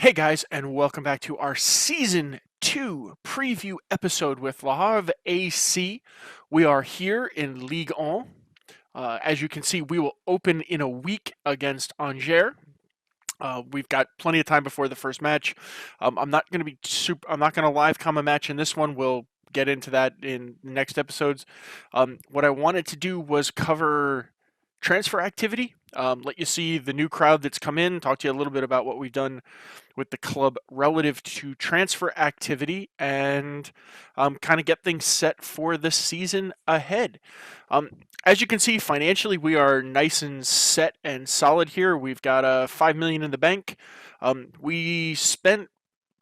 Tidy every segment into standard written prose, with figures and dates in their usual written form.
Hey guys, and welcome back to our Season 2 preview episode with Le Havre AC. We are here in Ligue 1. As you can see, we will open in a week against Angers. We've got plenty of time before the first match. I'm not going to be I'm not going to live com a match in this one. We'll get into that in next episodes. What I wanted to do was cover transfer activity. Let you see the new crowd that's come in. Talk to you a little bit about what we've done with the club relative to transfer activity, and kind of get things set for the season ahead. Um, as you can see, financially, we are nice and set and solid here. We've got $5 million in the bank. We spent,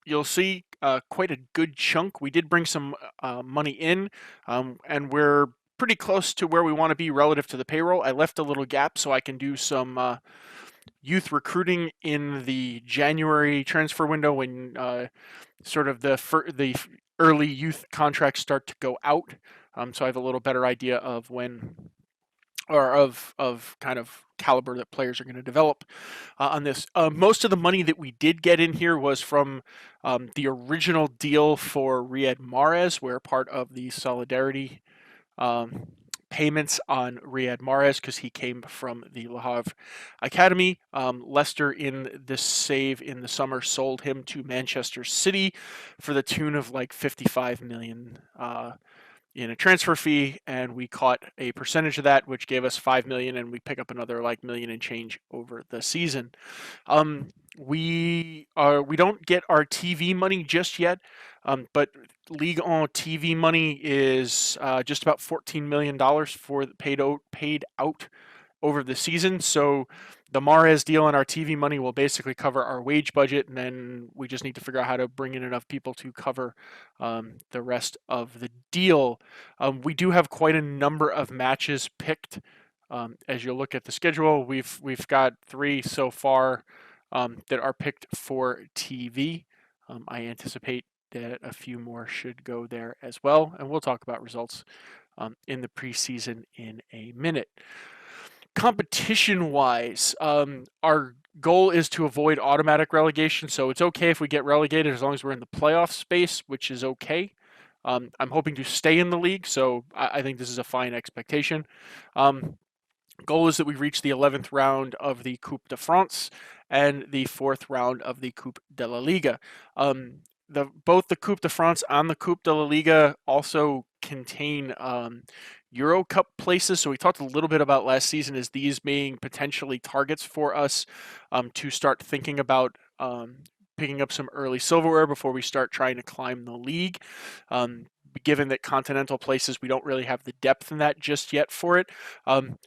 you'll see, quite a good chunk. We did bring some money in, and we're pretty close to where we want to be relative to the payroll. I left a little gap so I can do some youth recruiting in the January transfer window when sort of the early youth contracts start to go out. So I have a little better idea of when or of kind of caliber that players are going to develop on this. Most of the money that we did get in here was from the original deal for Riyad Mahrez. We're part of the solidarity um, payments on Riyad Mahrez because he came from the Le Havre Academy. Leicester, in this save in the summer, sold him to Manchester City for the tune of like 55 million in a transfer fee, and we caught a percentage of that, which gave us 5 million, and we pick up another like million and change over the season. We don't get our TV money just yet, but Ligue 1 TV money is just about $14 million for paid out over the season. So the Mahrez deal and our TV money will basically cover our wage budget, and then we just need to figure out how to bring in enough people to cover the rest of the deal. We do have quite a number of matches picked. As you look at the schedule, we've got 3 so far that are picked for TV. I anticipate that a few more should go there as well, and we'll talk about results in the preseason in a minute. Competition wise, our goal is to avoid automatic relegation, so it's okay if we get relegated as long as we're in the playoff space, which is okay. I'm hoping to stay in the league, so I think this is a fine expectation. Goal is that we reach the 11th round of the Coupe de France and the 4th round of the Coupe de la Liga. Both the Coupe de France and the Coupe de la Liga also contain Euro Cup places. So we talked a little bit about last season as these being potentially targets for us to start thinking about picking up some early silverware before we start trying to climb the league. Given that continental places, we don't really have the depth in that just yet for it.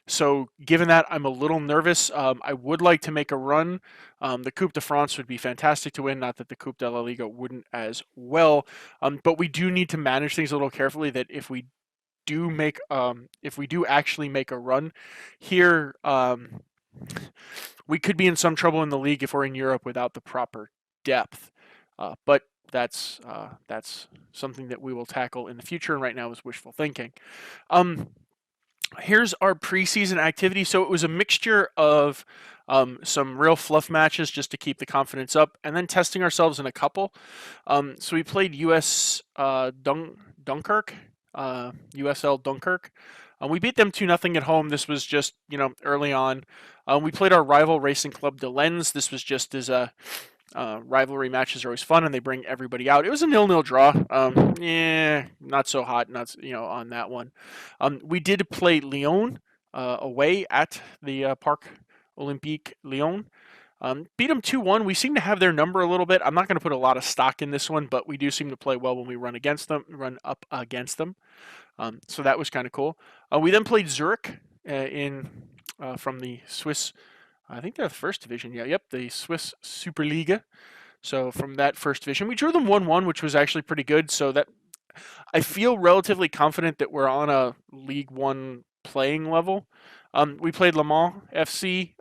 So given that, I'm a little nervous. I would like to make a run. The Coupe de France would be fantastic to win, not that the Coupe de la Liga wouldn't as well. But we do need to manage things a little carefully, that if we do actually make a run here, we could be in some trouble in the league if we're in Europe without the proper depth. But that's something that we will tackle in the future, and right now is wishful thinking. Here's our preseason activity. So it was a mixture of some real fluff matches just to keep the confidence up, and then testing ourselves in a couple. So we played Dunkirk, USL Dunkirk. We beat them 2-0 at home. This was just, early on. We played our rival Racing Club de Lens. This was just as a rivalry matches are always fun, and they bring everybody out. It was a 0-0 draw. Not so hot, not on that one. We did play Lyon away at the Parc Olympique Lyon. Beat them 2-1. We seem to have their number a little bit. I'm not going to put a lot of stock in this one, but we do seem to play well when we run up against them. So that was kind of cool. We then played Zurich from the Swiss. I think they're the first division. Yeah, yep, the Swiss Superliga. So from that first division, we drew them 1-1, which was actually pretty good. So that I feel relatively confident that we're on a League One playing level. We played Le Mans FC.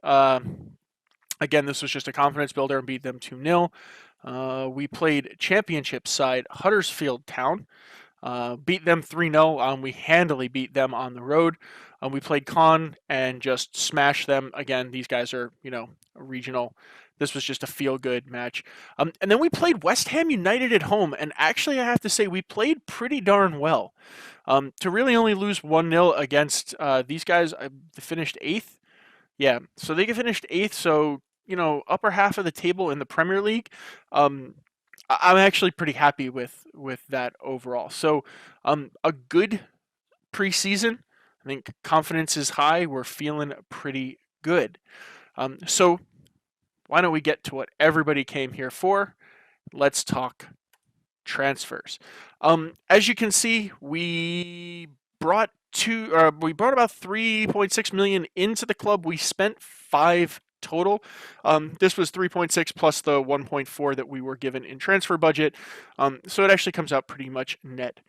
Again, this was just a confidence builder and beat them 2-0. We played championship side Huddersfield Town. Beat them 3-0. We handily beat them on the road. We played Caen and just smashed them. Again, these guys are, regional. this was just a feel-good match. And then we played West Ham United at home, and actually I have to say we played pretty darn well. To really only lose 1-0 against these guys, they finished eighth. Yeah, so they finished eighth, so upper half of the table in the Premier League. I'm actually pretty happy with that overall. So, a good preseason. I think confidence is high. We're feeling pretty good. So why don't we get to what everybody came here for? Let's talk transfers. As you can see, we brought about 3.6 million into the club. We spent 5 total. This was 3.6 plus the 1.4 that we were given in transfer budget. So it actually comes out pretty much net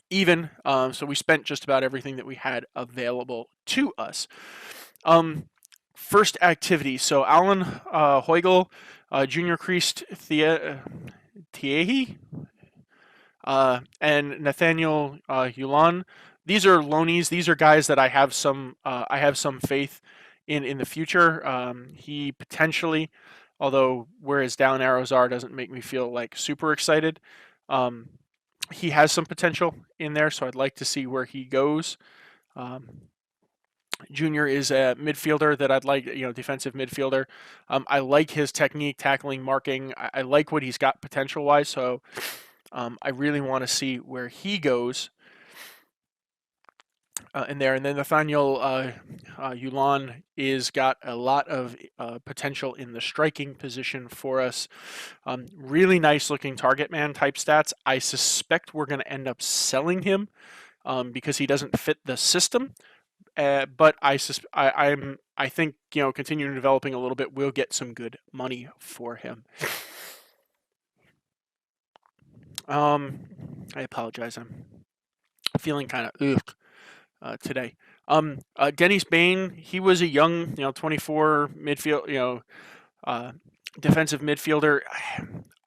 even. So we spent just about everything that we had available to us. First activity. So Alan Heugel, Junior Christ Thiehi, and Nathaniel Yulan. These are loanies. These are guys that I have some faith in the future. He potentially, although where his down arrows are, doesn't make me feel like super excited. He has some potential in there, so I'd like to see where he goes. Junior is a midfielder that I'd like, defensive midfielder. I like his technique, tackling, marking. I like what he's got potential-wise, so I really want to see where he goes in there. And then Nathaniel Yulan is got a lot of potential in the striking position for us. Really nice looking target man type stats. I suspect we're going to end up selling him because he doesn't fit the system. But I think continuing developing a little bit, we'll get some good money for him. I apologize. I'm feeling kind of today. Dennis Bain, he was a young, 24 midfield, defensive midfielder.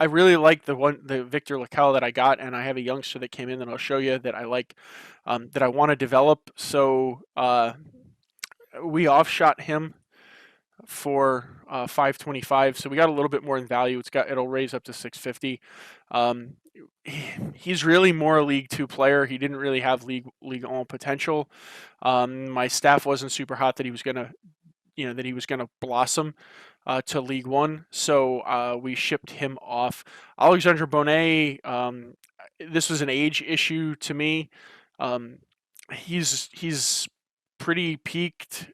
I really like the Victor Lacal that I got, and I have a youngster that came in that I'll show you that I like, that I want to develop. So we offshot him for 525, so we got a little bit more in value. It'll raise up to 650. He's really more a League Two player. He didn't really have League One potential. My staff wasn't super hot that he was gonna blossom to League One, so we shipped him off. Alexandre Bonnet, this was an age issue to me. He's pretty peaked.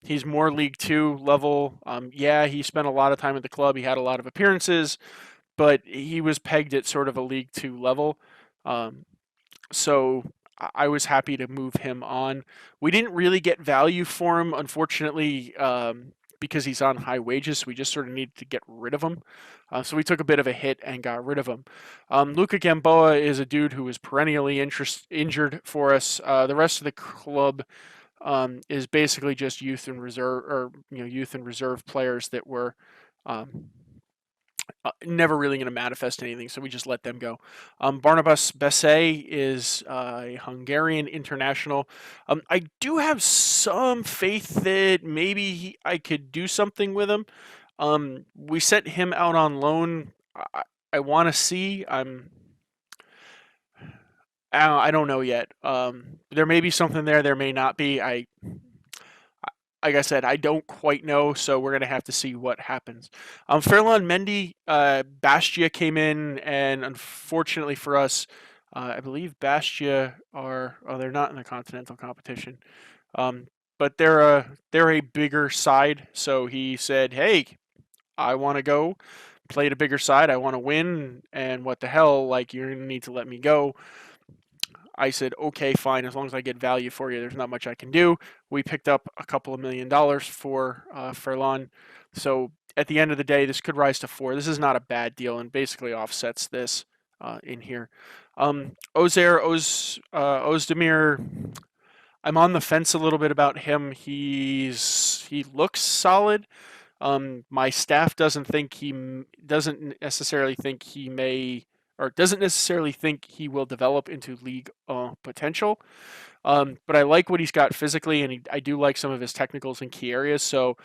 He's more League Two level. Yeah, he spent a lot of time at the club. He had a lot of appearances, but he was pegged at sort of a League Two level. So I was happy to move him on. We didn't really get value for him, unfortunately, because he's on high wages. So we just sort of needed to get rid of him. So we took a bit of a hit and got rid of him. Luca Gamboa is a dude who was perennially injured for us. The rest of the club is basically just youth and reserve players that were never really going to manifest anything, so we just let them go. Barnabas Besse is a Hungarian international. I do have some faith that maybe I could do something with him. We sent him out on loan. I want to see. I don't know yet. There may be something there. There may not be. Like I said, I don't quite know, so we're going to have to see what happens. Ferland Mendy, Bastia came in, and unfortunately for us, I believe Bastia they're not in the continental competition, but they're a bigger side. So he said, "Hey, I want to go play at a bigger side. I want to win, and what the hell? Like, you're going to need to let me go." I said, okay, fine, as long as I get value for you, there's not much I can do. We picked up a couple of $1 million for Ferland. So at the end of the day, this could rise to 4. This is not a bad deal and basically offsets this in here. Ozdemir, I'm on the fence a little bit about him. He looks solid. My staff doesn't necessarily think he may or doesn't necessarily think he will develop into league potential. But I like what he's got physically, and I do like some of his technicals in key areas. So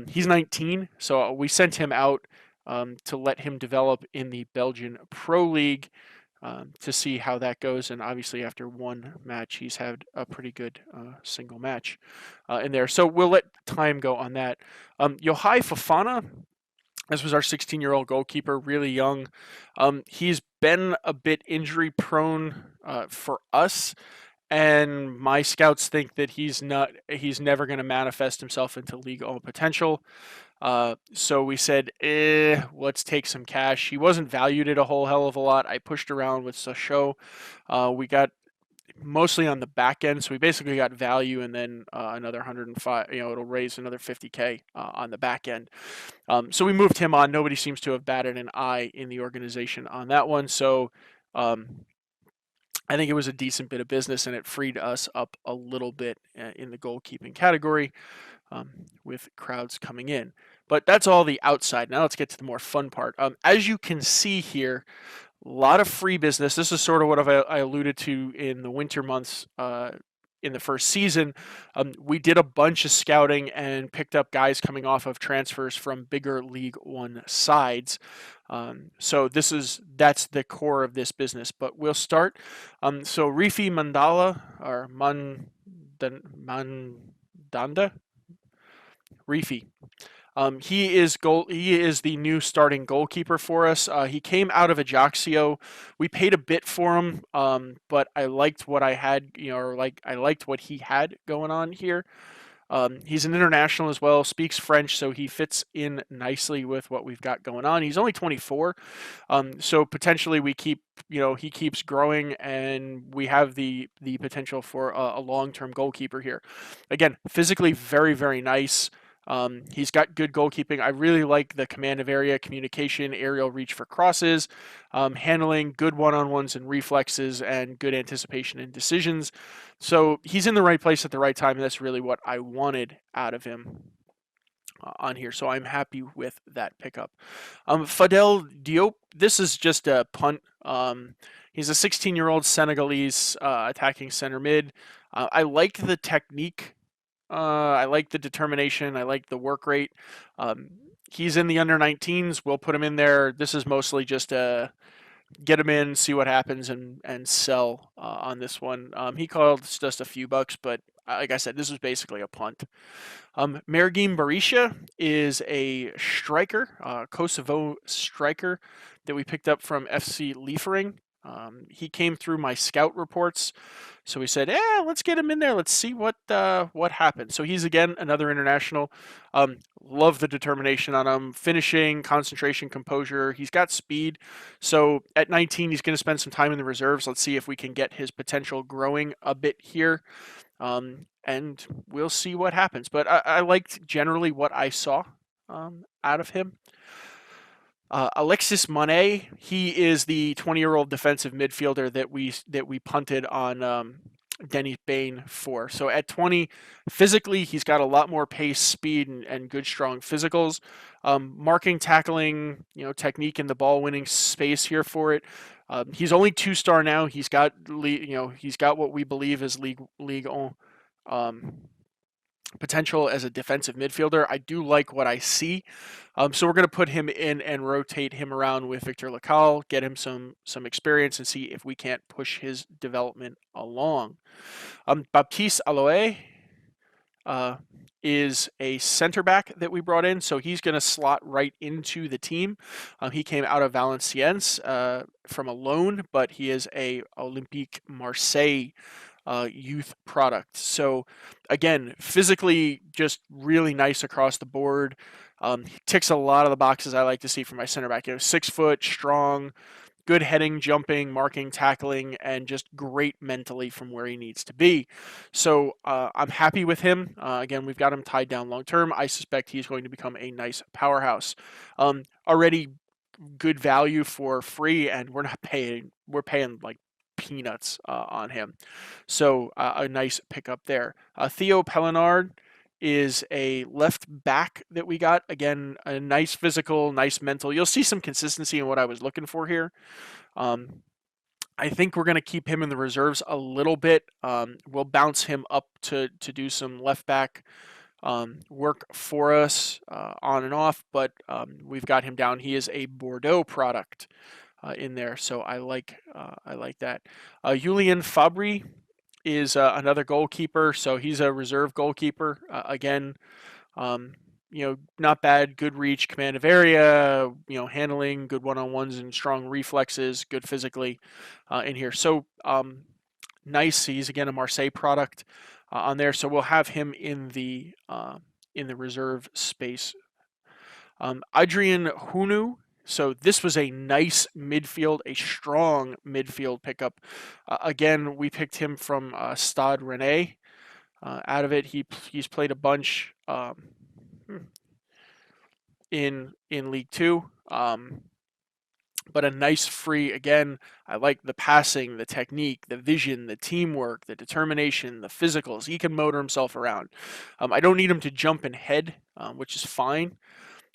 he's 19, so we sent him out to let him develop in the Belgian Pro League to see how that goes. And obviously, after one match, he's had a pretty good single match in there. So we'll let time go on that. Yohai Fofana. This was our 16-year-old goalkeeper, really young. He's been a bit injury prone for us, and my scouts think that he's never going to manifest himself into league all potential. So we said, let's take some cash. He wasn't valued at a whole hell of a lot. I pushed around with Sochaux. We got mostly on the back end, so we basically got value and then another 105. It'll raise another 50K on the back end. So we moved him on. Nobody seems to have batted an eye in the organization on that one. So I think it was a decent bit of business, and it freed us up a little bit in the goalkeeping category with crowds coming in. But that's all the outside. Now let's get to the more fun part. As you can see here, a lot of free business. This is sort of what I alluded to in the winter months in the first season. We did a bunch of scouting and picked up guys coming off of transfers from bigger League One sides. So that's the core of this business. But we'll start. So Rifi Mandala or Mandanda, Rifi. He is the new starting goalkeeper for us. He came out of Ajaccio. We paid a bit for him, but I liked what I had, I liked what he had going on here. He's an international as well, speaks French, so he fits in nicely with what we've got going on. He's only 24, so potentially he keeps growing, and we have the potential for a long-term goalkeeper here. Again, physically very, very nice. He's got good goalkeeping. I really like the command of area, communication, aerial reach for crosses, handling, good one-on-ones and reflexes, and good anticipation and decisions. So he's in the right place at the right time, and that's really what I wanted out of him on here. So I'm happy with that pickup. Fadel Diop, this is just a punt. He's a 16-year-old Senegalese attacking center mid. I like the technique. I like the determination. I like the work rate. He's in the under 19s. We'll put him in there. This is mostly just get him in, see what happens, and sell on this one. He costs just a few bucks, but like I said, this was basically a punt. Mergim Barisha is a striker, Kosovo striker that we picked up from FC Liefering. He came through my scout reports, so we said, let's get him in there. Let's see what happens. So he's, again, another international. Love the determination on him. Finishing, concentration, composure. He's got speed. So at 19, he's going to spend some time in the reserves. Let's see if we can get his potential growing a bit here. And we'll see what happens. But I liked generally what I saw out of him. Alexis Monet, he is the 20-year-old defensive midfielder that we punted on Denny Bain for. So at 20, physically, he's got a lot more pace, speed, and good, strong physicals. Marking, tackling, technique in the ball-winning space here for it. He's only 2-star now. He's got what we believe is League potential as a defensive midfielder. I do like what I see. So we're going to put him in and rotate him around with Victor Lacal, get him some experience, and see if we can't push his development along. Baptiste Aloe is a center back that we brought in, so he's going to slot right into the team. He came out of Valenciennes from a loan, but he is a Olympique Marseille youth product. So again, physically just really nice across the board. He ticks a lot of the boxes I like to see from my center back. 6 foot, strong, good heading, jumping, marking, tackling, and just great mentally from where he needs to be. So I'm happy with him. Again, we've got him tied down long term. I suspect he's going to become a nice powerhouse. Already good value for free, and we're paying like peanuts on him. So a nice pickup there. Theo Pellinard is a left back that we got. Again, a nice physical, nice mental. You'll see some consistency in what I was looking for here. I think we're going to keep him in the reserves a little bit. We'll bounce him up to do some left back work for us on and off, but we've got him down. He is a Bordeaux product in there, so I like that. Julian Fabry is another goalkeeper, so he's a reserve goalkeeper. Again, not bad, good reach, command of area, handling, good one-on-ones and strong reflexes, good physically in here. So nice. He's again a Marseille product on there, so we'll have him in the reserve space. Adrian Hunu. So this was a nice midfield, a strong midfield pickup. Again, we picked him from Stade Rennais. Out of it, he's played a bunch in League Two. But a nice free, again, I like the passing, the technique, the vision, the teamwork, the determination, the physicals. He can motor himself around. I don't need him to jump and head, which is fine.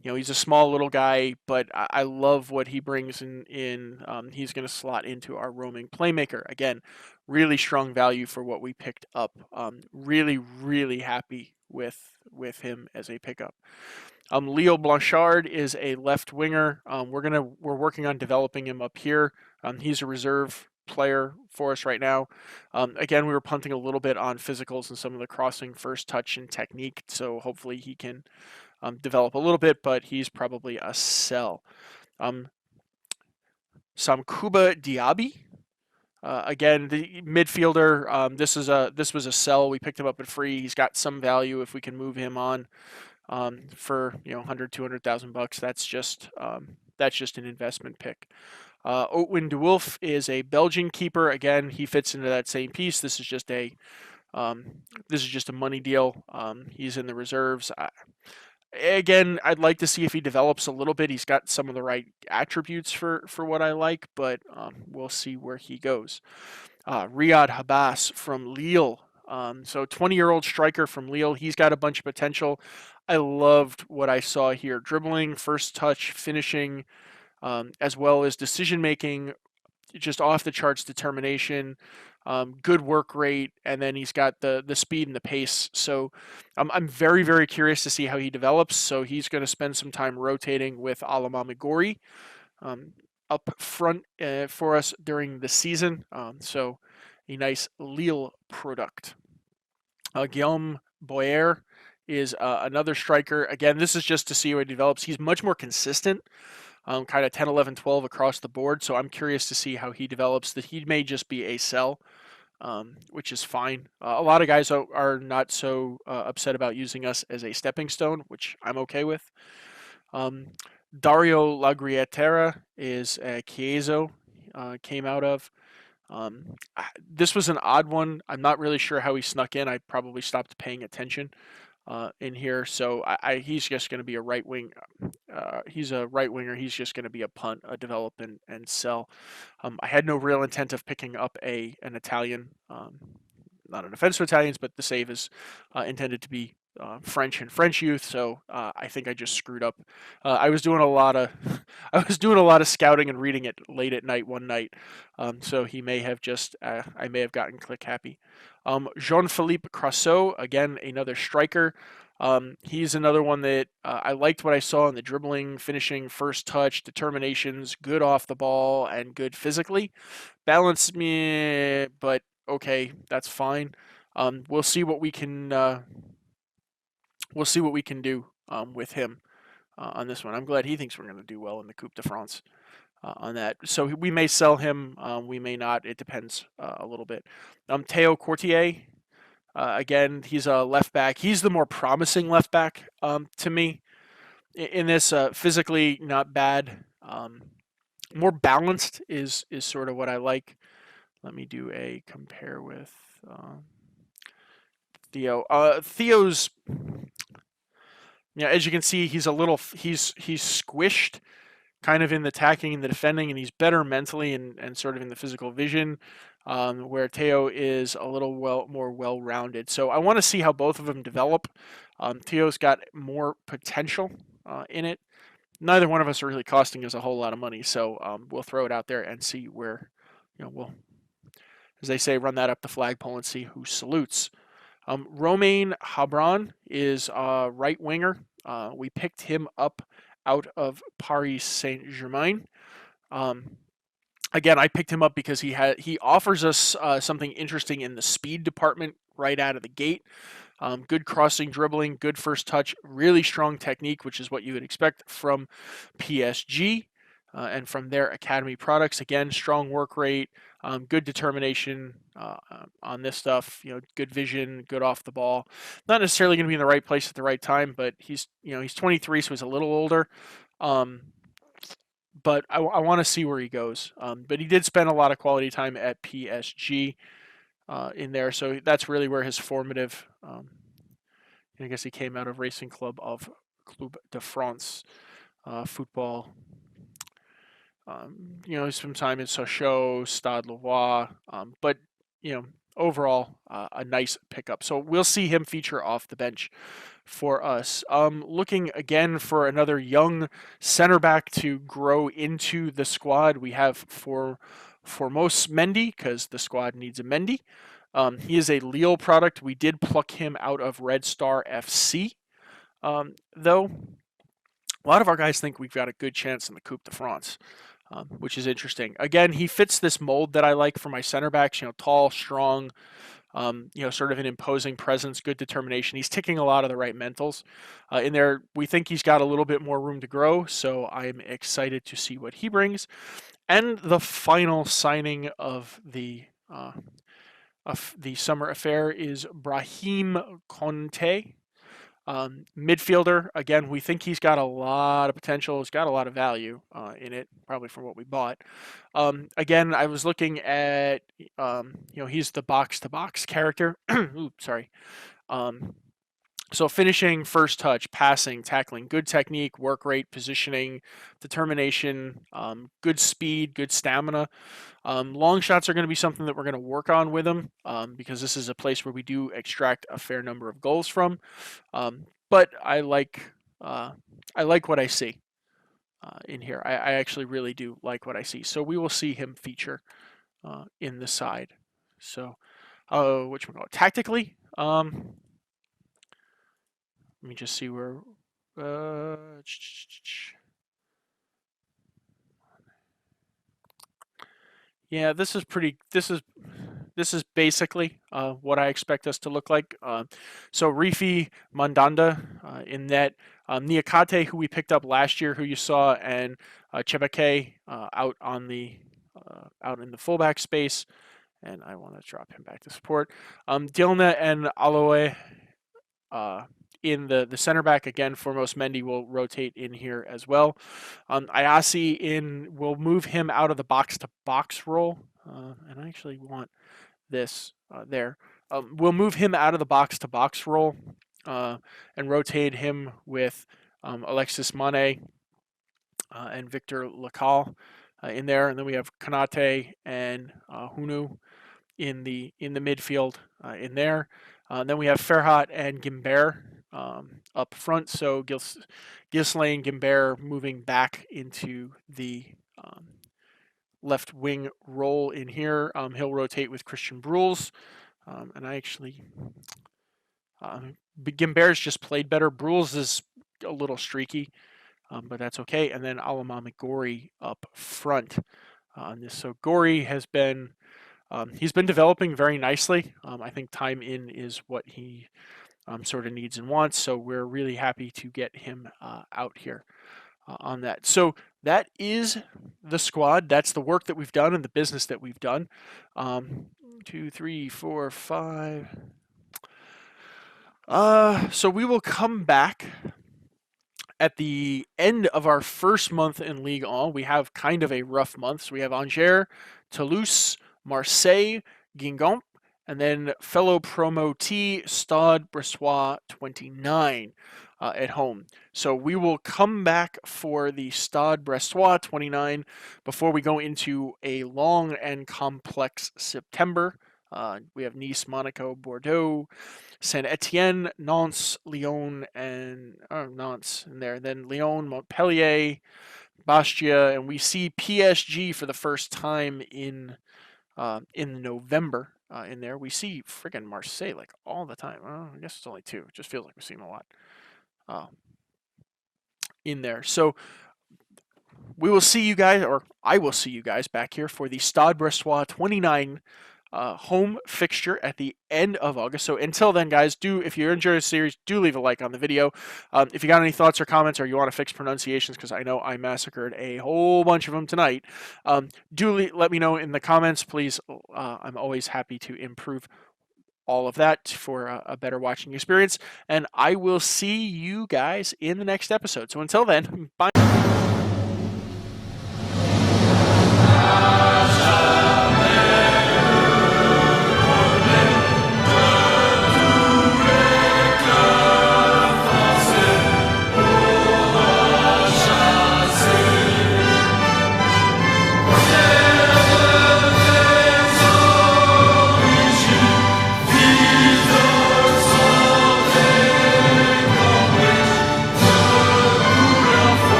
He's a small little guy, but I love what he brings in. He's going to slot into our roaming playmaker. Again, really strong value for what we picked up. Really, really happy with him as a pickup. Leo Blanchard is a left winger. We're working on developing him up here. He's a reserve player for us right now. Again, we were punting a little bit on physicals and some of the crossing, first touch, and technique. So hopefully he can develop a little bit, but he's probably a sell. Samkuba Diaby. Again, the midfielder. This was a sell. We picked him up at free. He's got some value if we can move him on for 100, 200,000 bucks. That's just an investment pick. Otwin de Wolf is a Belgian keeper. Again, he fits into that same piece. This is just a money deal. He's in the reserves. Again, I'd like to see if he develops a little bit. He's got some of the right attributes for what I like, but we'll see where he goes. Riyad Habas from Lille. So 20-year-old striker from Lille. He's got a bunch of potential. I loved what I saw here. Dribbling, first touch, finishing, as well as decision-making, just off-the-charts determination, good work rate, and then he's got the speed and the pace. So I'm very, very curious to see how he develops. So he's going to spend some time rotating with Alama Migori up front for us during the season. So a nice Lille product. Guillaume Boyer is another striker. Again, this is just to see how he develops. He's much more consistent, kind of 10, 11, 12 across the board. So I'm curious to see how he develops. That he may just be a sell, which is fine. A lot of guys are not so upset about using us as a stepping stone, which I'm okay with. Dario Lagrietera is a Chieso, came out of. This was an odd one. I'm not really sure how he snuck in. I probably stopped paying attention in here. So he's just going to be a right wing. He's a right winger. He's just going to be a punt, a develop and sell. I had no real intent of picking up an Italian, not an offense to Italians, but the save is intended to be French and French youth, so I think I just screwed up. I was doing a lot of scouting and reading it late at night one night, so he may have just I may have gotten click happy. Jean-Philippe Crasseau, again another striker. He's another one that I liked what I saw in the dribbling, finishing, first touch, determinations, good off the ball, and good physically. Balance me, but okay, that's fine. We'll see what we can. We'll see what we can do with him on this one. I'm glad he thinks we're going to do well in the Coupe de France on that. So we may sell him, we may not. It depends a little bit. Théo Courtier, again, he's a left back. He's the more promising left back to me in this. Physically, not bad. More balanced is sort of what I like. Let me do a compare with Theo. Theo's, as you can see, he's squished, kind of in the attacking and the defending, and he's better mentally and sort of in the physical vision, where Theo is a little more well-rounded. So I want to see how both of them develop. Theo's got more potential in it. Neither one of us are really costing us a whole lot of money, so we'll throw it out there and see where, we'll, as they say, run that up the flagpole and see who salutes. Romain Habran is a right winger. We picked him up out of Paris Saint-Germain. Again, I picked him up because he offers us something interesting in the speed department right out of the gate. Good crossing, dribbling, good first touch, really strong technique, which is what you would expect from PSG and from their academy products. Again, strong work rate, good determination on this stuff. Good vision, good off the ball. Not necessarily going to be in the right place at the right time, but he's 23, so he's a little older. But I want to see where he goes. But he did spend a lot of quality time at PSG in there, so that's really where his formative. I guess he came out of Racing Club of Club de France football. Some time in Sochaux, Stade Louvois, but overall a nice pickup. So we'll see him feature off the bench for us. Looking again for another young center back to grow into the squad. We have Formose Mendy, because the squad needs a Mendy. He is a Lille product. We did pluck him out of Red Star FC, though. A lot of our guys think we've got a good chance in the Coupe de France, which is interesting. Again, he fits this mold that I like for my center backs. Tall, strong, sort of an imposing presence, good determination. He's ticking a lot of the right mentals in there. We think he's got a little bit more room to grow, so I'm excited to see what he brings. And the final signing of the summer affair is Brahim Conte. Midfielder, again, we think he's got a lot of potential. He's got a lot of value in it, probably from what we bought. Again, I was looking at, he's the box-to-box character. Ooh, sorry. So finishing, first touch, passing, tackling, good technique, work rate, positioning, determination, good speed, good stamina. Long shots are going to be something that we're going to work on with him because this is a place where we do extract a fair number of goals from. But I like what I see in here. I actually really do like what I see. So we will see him feature in the side. So, which one? Tactically, let me just see where. Yeah, this is pretty. This is basically what I expect us to look like. So Rifi Mandanda in that, Niakate, who we picked up last year, who you saw, and Chebeke out in the fullback space, and I want to drop him back to support. Dilna and Aloe in the center back. Again, Formose Mendy will rotate in here as well. Ayasi we'll move him out of the box to box role, and I actually want this there. We'll move him out of the box to box role and rotate him with Alexis Mane and Victor Lacal in there, and then we have Kanate and Hunu in the midfield in there. Then we have Ferhat and Gimbert up front. So Ghislaine Gimbert moving back into the left wing role in here. He'll rotate with Christian Bruls. And I actually, Gimbert's just played better. Bruls is a little streaky, but that's okay. And then Alamami Gori up front on this. So Gori has been, he's been developing very nicely. I think time in is what he sort of needs and wants. So we're really happy to get him out here on that. So that is the squad. That's the work that we've done and the business that we've done. 2, 3, 4, 5. So we will come back at the end of our first month in Ligue 1. We have kind of a rough month. So we have Angers, Toulouse, Marseille, Guingamp, and then fellow promotee Stade Brestois 29 at home. So we will come back for the Stade Brestois 29 before we go into a long and complex September We have Nice, Monaco, Bordeaux, Saint Etienne, Nantes, Lyon, and Nantes in there. Then Lyon, Montpellier, Bastia, and we see PSG for the first time in November. In there, we see friggin' Marseille like all the time. I guess it's only two. It just feels like we've seen a lot uh, in there. So we will see you guys, or I will see you guys back here for the Stade Brestois 29 home fixture at the end of August. So until then, guys, if you're enjoying the series, do leave a like on the video. If you got any thoughts or comments, or you want to fix pronunciations, because I know I massacred a whole bunch of them tonight, let me know in the comments, please. I'm always happy to improve all of that for a better watching experience. And I will see you guys in the next episode. So until then, bye.